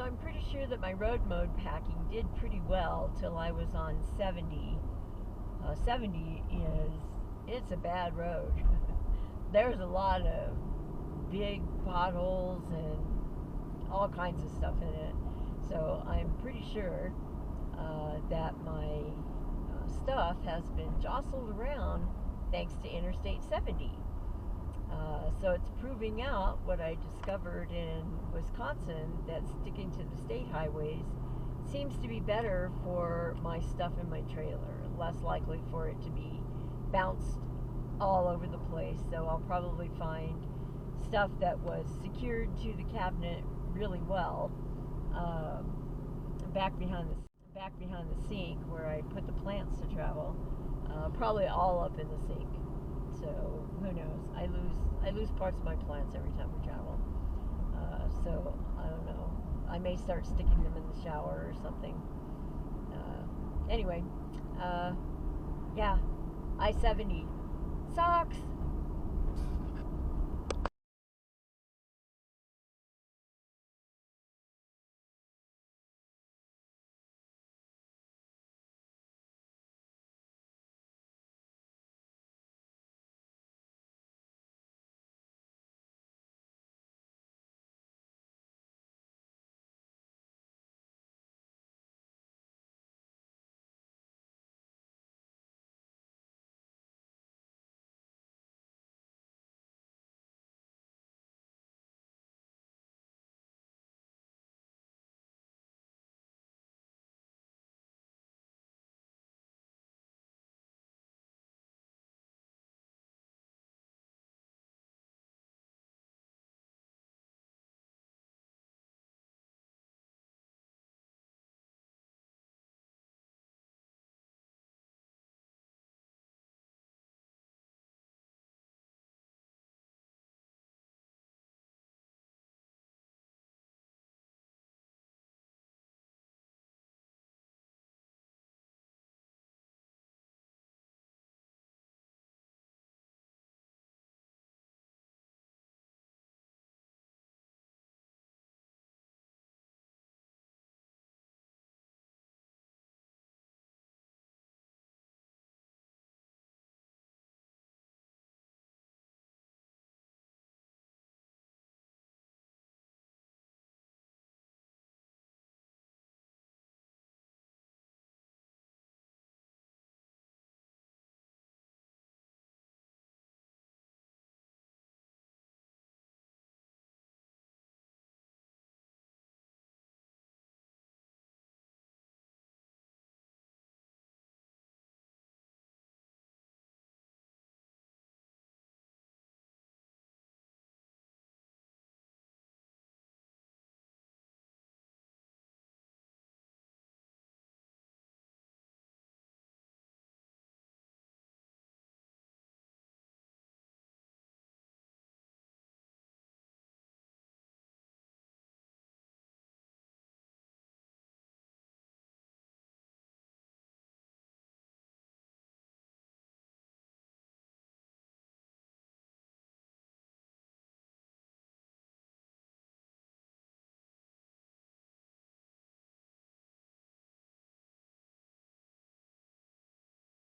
So I'm pretty sure that my road mode packing did pretty well till I was on 70. 70 it's a bad road. There's a lot of big potholes and all kinds of stuff in it. So I'm pretty sure that my stuff has been jostled around thanks to Interstate 70. So it's proving out what I discovered in Wisconsin, that sticking to the state highways seems to be better for my stuff in my trailer, less likely for it to be bounced all over the place. So I'll probably find stuff that was secured to the cabinet really well back behind the sink where I put the plants to travel, probably all up in the sink. So who knows? I lose parts of my plants every time we travel. So I don't know. I may start sticking them in the shower or something. Anyway, yeah, I-70 sucks.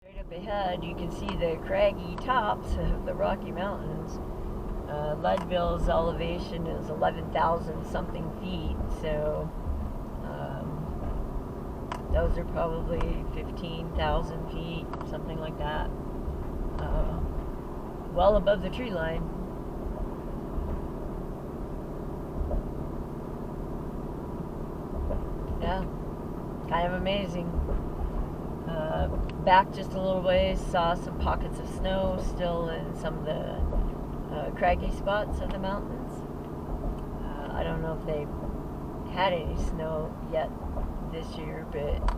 Straight up ahead, you can see the craggy tops of the Rocky Mountains. Leadville's elevation is 11,000 something feet, so those are probably 15,000 feet, something like that. Well above the tree line. Yeah, kind of amazing. Back just a little ways, saw some pockets of snow still in some of the craggy spots of the mountains. I don't know if they had any snow yet this year, but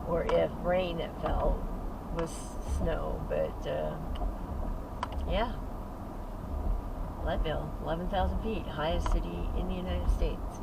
or if rain that fell was snow, but yeah, Leadville, 11,000 feet, highest city in the United States.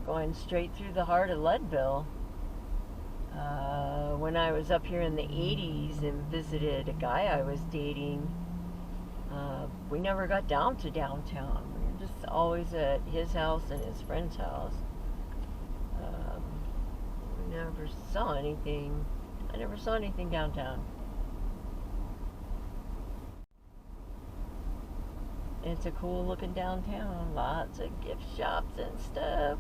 going straight through the heart of Leadville. When I was up here in the 80s and visited a guy I was dating, we never got down to downtown. We were just always at his house and his friend's house. We never saw anything. I never saw anything downtown. It's a cool looking downtown. Lots of gift shops and stuff.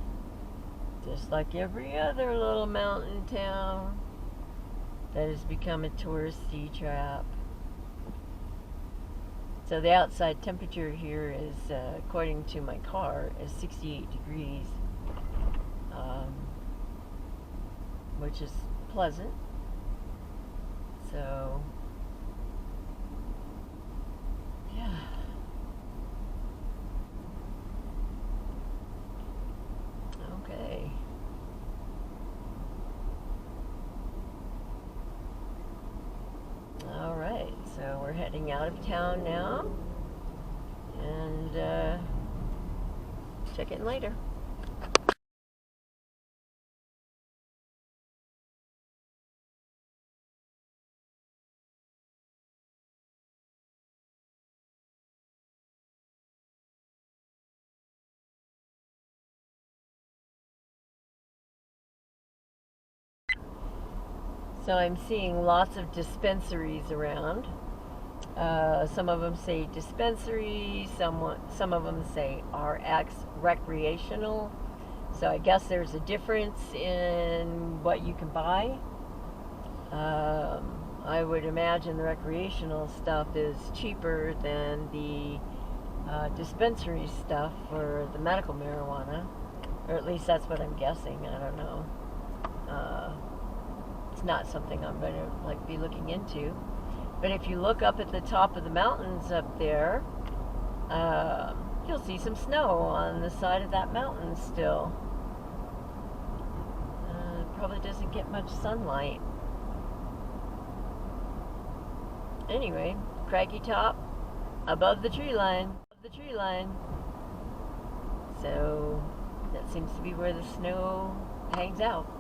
Just like every other little mountain town that has become a touristy trap. So the outside temperature here is, according to my car, is 68 degrees, which is pleasant. So, yeah. Okay. All right, so we're heading out of town now, and check in later. So I'm seeing lots of dispensaries around. Some of them say dispensary, some of them say RX, recreational. So I guess there's a difference in what you can buy. I would imagine the recreational stuff is cheaper than the dispensary stuff for the medical marijuana, or at least that's what I'm guessing. I don't know. It's not something I'm going to be looking into. But if you look up at the top of the mountains up there, you'll see some snow on the side of that mountain still. Probably doesn't get much sunlight. Anyway, craggy top above the tree line. So that seems to be where the snow hangs out.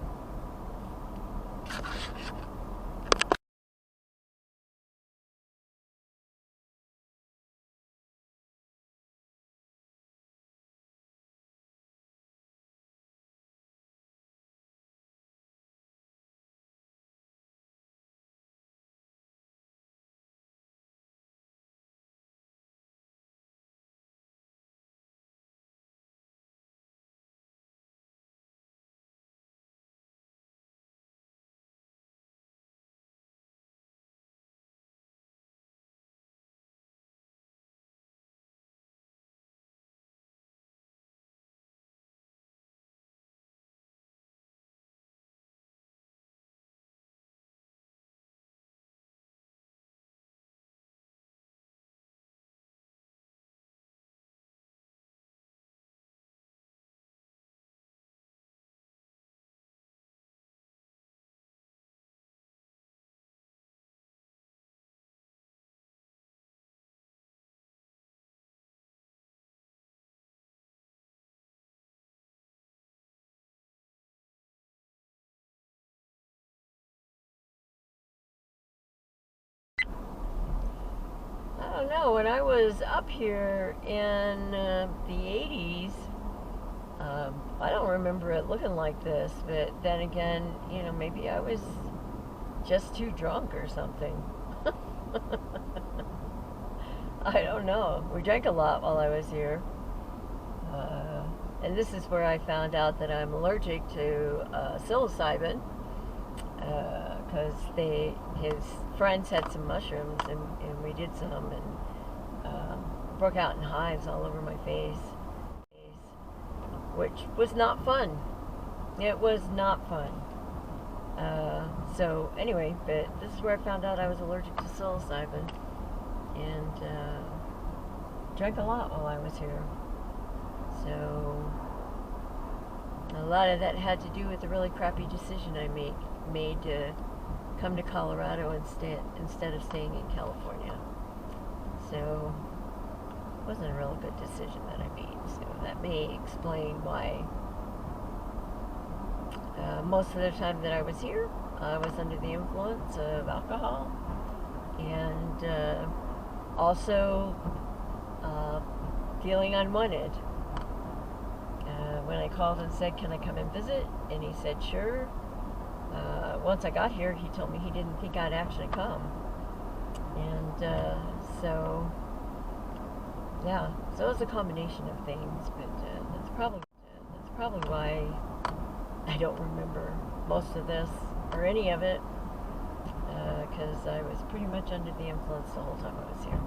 I don't know, when I was up here in the 80s, I don't remember it looking like this, but then again, maybe I was just too drunk or something. I don't know. We drank a lot while I was here. And this is where I found out that I'm allergic to psilocybin, because his friends had some mushrooms, and we did some, and broke out in hives all over my face, which was not fun. It was not fun. So anyway, but this is where I found out I was allergic to psilocybin, and drank a lot while I was here. So a lot of that had to do with the really crappy decision I made to come to Colorado instead of staying in California. So it wasn't a real good decision that I made. So that may explain why Most of the time that I was here, I was under the influence of alcohol and also feeling unwanted. When I called and said, "Can I come and visit?" and he said, "Sure." Once I got here, he told me he didn't think I'd actually come. And so, yeah, so it was a combination of things, but that's probably why I don't remember most of this or any of it, because I was pretty much under the influence the whole time I was here.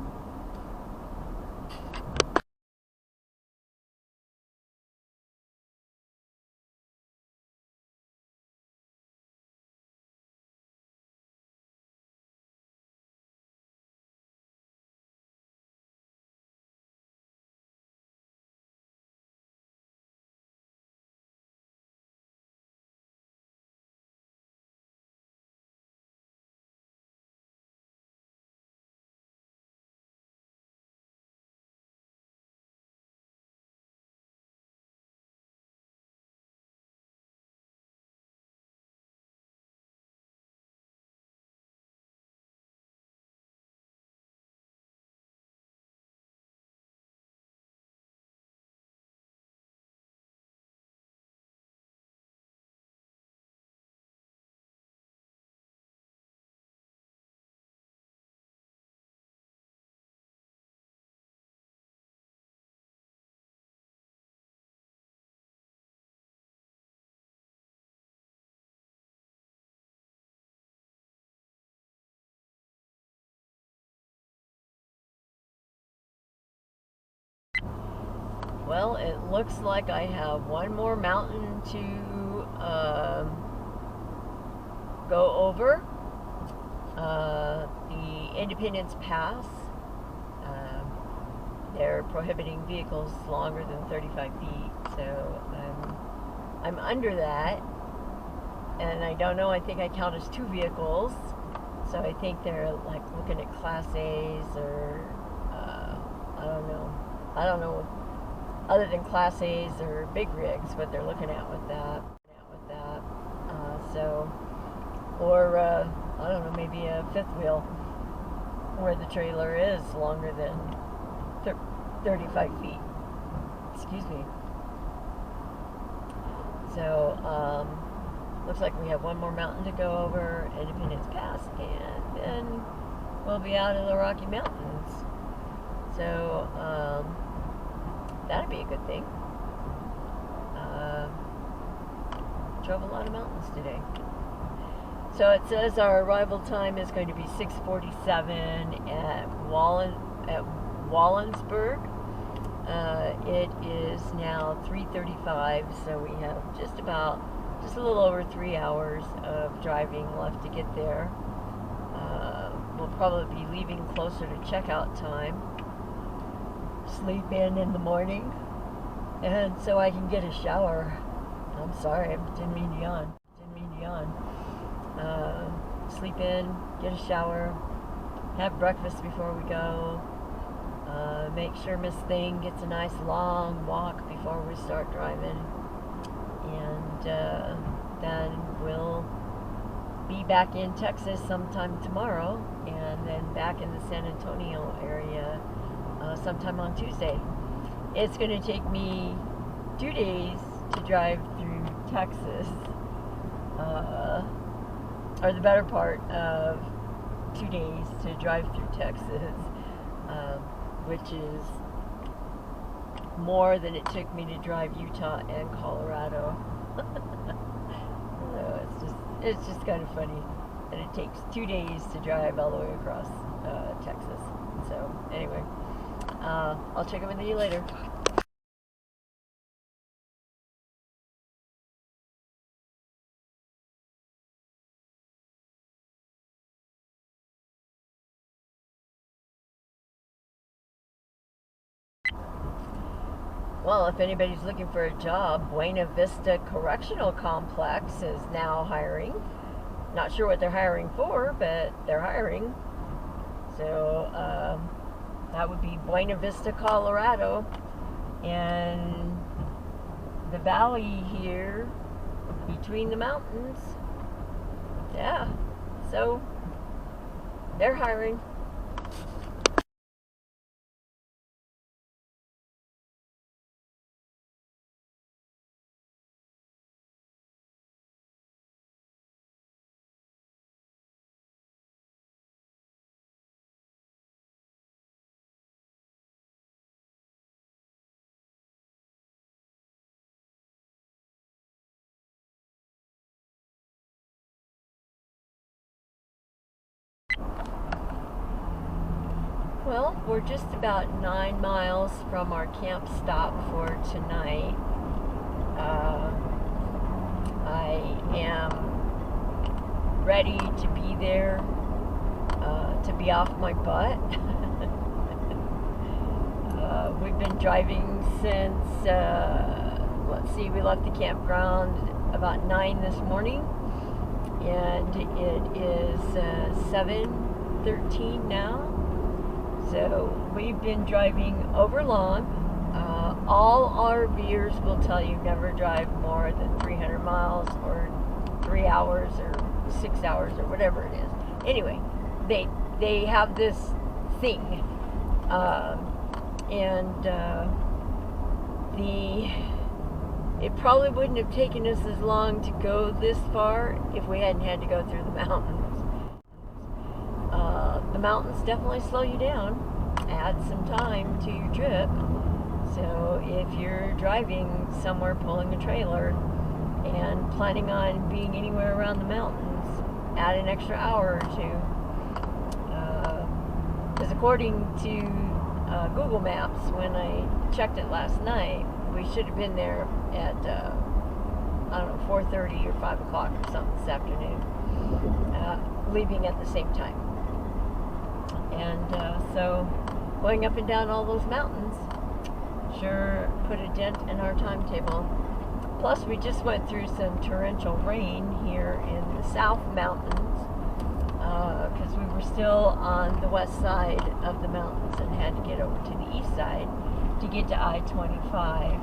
Well, it looks like I have one more mountain to go over. The Independence Pass. They're prohibiting vehicles longer than 35 feet, so I'm under that, and I don't know. I think I count as 2 vehicles, so I think they're like looking at Class A's or I don't know. Other than Class A's or big rigs, what they're looking at with that. Or I don't know, maybe a 5th wheel where the trailer is longer than 35 feet. Excuse me. So, looks like we have one more mountain to go over, Independence Pass, and then we'll be out of the Rocky Mountains. So, that'd be a good thing. Drove a lot of mountains today. So it says our arrival time is going to be 6:47 at Walensburg. It is now 3:35, so we have just a little over 3 hours of driving left to get there. We'll probably be leaving closer to checkout time. Sleep in the morning, and so I can get a shower. I'm sorry, I didn't mean to yawn. Sleep in, get a shower, have breakfast before we go, make sure Miss Thing gets a nice long walk before we start driving, and then we'll be back in Texas sometime tomorrow, and then back in the San Antonio area sometime on Tuesday. It's going to take me 2 days to drive through Texas, or the better part of 2 days to drive through Texas, which is more than it took me to drive Utah and Colorado. So it's just kind of funny that it takes 2 days to drive all the way across Texas. So anyway, I'll check in with you later. Well, if anybody's looking for a job, Buena Vista Correctional Complex is now hiring. Not sure what they're hiring for, but they're hiring. So that would be Buena Vista, Colorado. And the valley here between the mountains. Yeah, so they're hiring. Well, we're just about 9 miles from our camp stop for tonight. I am ready to be there, to be off my butt. We've been driving since, let's see, we left the campground about 9 this morning, and it is 7:13 now. So we've been driving over long. All RVers will tell you never drive more than 300 miles or 3 hours or 6 hours or whatever it is. Anyway, they have this thing, it probably wouldn't have taken us as long to go this far if we hadn't had to go through the mountains. The mountains definitely slow you down, add some time to your trip. So if you're driving somewhere pulling a trailer and planning on being anywhere around the mountains, add an extra hour or two. Because according to Google Maps, when I checked it last night, we should have been there at, I don't know, 4:30 or 5 o'clock or something this afternoon, leaving at the same time. And so going up and down all those mountains sure put a dent in our timetable. Plus, we just went through some torrential rain here in the South Mountains, because we were still on the west side of the mountains and had to get over to the east side to get to I-25,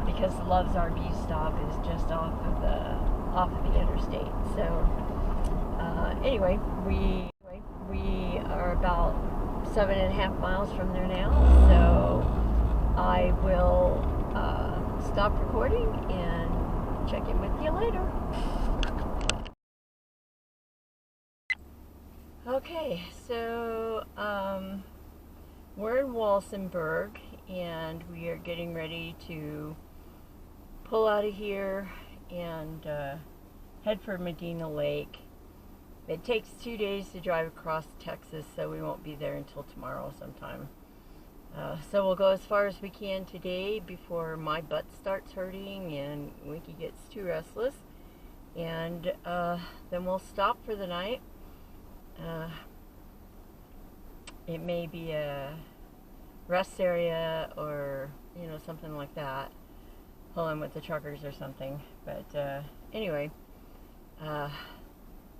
because the Love's RV stop is just off of the interstate. So anyway, we are about 7.5 miles from there now, so I will stop recording and check in with you later. Okay, so we're in Walensburg, and we are getting ready to pull out of here and head for Medina Lake. It takes 2 days to drive across Texas, so we won't be there until tomorrow sometime. So we'll go as far as we can today before my butt starts hurting and Winky gets too restless. And then we'll stop for the night. It may be a rest area or, something like that. Pull in with the truckers or something. But anyway,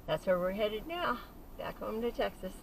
that's where we're headed now, back home to Texas.